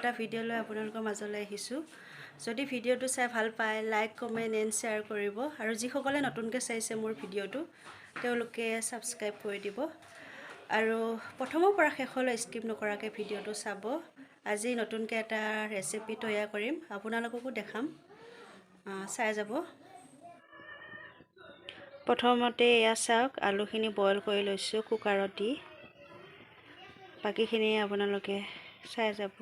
এটা ভিডিঅ' লৈ আপোনালোকৰ মাজলৈ আহিছোঁ। যদি ভিডিঅ'টো চাই ভাল পায় লাইক কমেণ্ট এণ্ড শ্বেয়াৰ কৰিব আৰু যিসকলে নতুনকৈ চাইছে মোৰ ভিডিঅ'টো তেওঁলোকে ছাবস্ক্ৰাইব কৰি দিব আৰু প্ৰথমৰ পৰা শেষলৈ স্কিপ নকৰাকৈ ভিডিঅ'টো চাব। আজি নতুনকৈ এটা ৰেচিপি তৈয়াৰ কৰিম, আপোনালোককো দেখাম, চাই যাব। প্ৰথমতে এয়া চাওক, আলুখিনি বইল কৰি লৈছোঁ কুকাৰত দি, বাকীখিনি আপোনালোকে চাই যাব।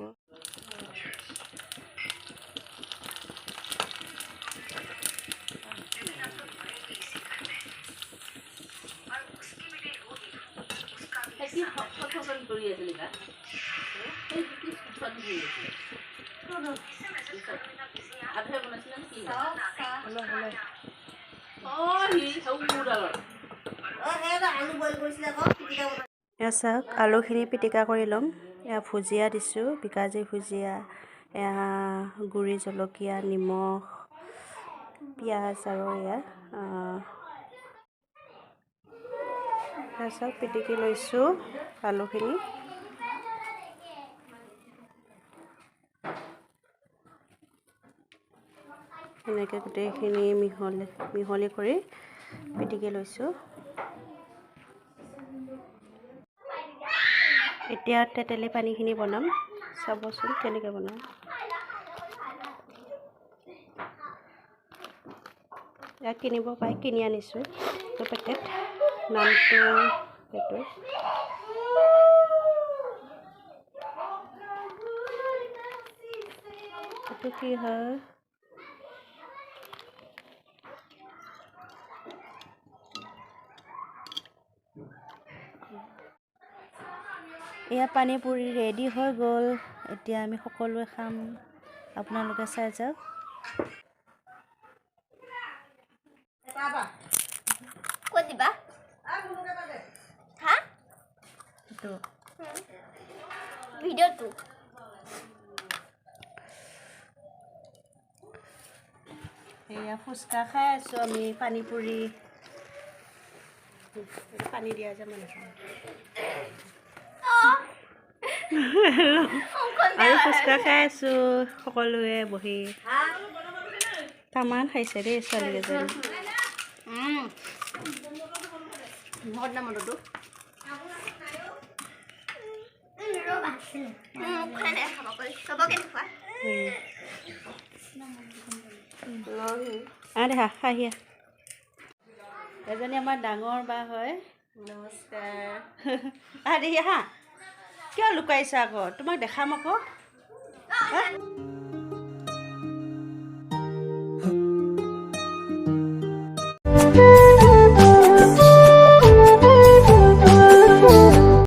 এয়া চাওক, আলুখিনি পিটিকা কৰি ল'ম। এয়া ভুজিয়া দিছোঁ, বিকাজী ভুজিয়া, এয়া গুড়ি জলকীয়া, নিমখ, পিঁয়াজ আৰু এয়া চাওক পিটিকি লৈছোঁ আলুখিনি। এনেকৈ গোটেইখিনি মিহলি কৰি পিটিকি লৈছোঁ। এতিয়া তেতেলী পানীখিনি বনাম, চাবচোন কেনেকৈ বনাম। ইয়াক কিনিব পাই, কিনি আনিছোঁ এইটো পেকেট, নামটো সেইটো। এইটো কি হয়, এয়া পানী পুৰি ৰেডি হৈ গ'ল। এতিয়া আমি সকলোৱে খাম, আপোনালোকে চাই যাওক। ক'ত দিবা? হা? ভিডিঅ'টো এয়া ফুচকা খাই আছোঁ আমি, পানী পুৰি, পানী দিয়া যে মানে আৰু ফুচকা খাই আছোঁ সকলোৱে বহি। তামান খাইছে দেই ছোৱালীকেইজনী। দেখা খাহিয়া এজনী আমাৰ ডাঙৰ বা হয়। নমস্কাৰ। হা কিয় লুকাইছা আকৌ, তোমাক দেখাম আকৌ।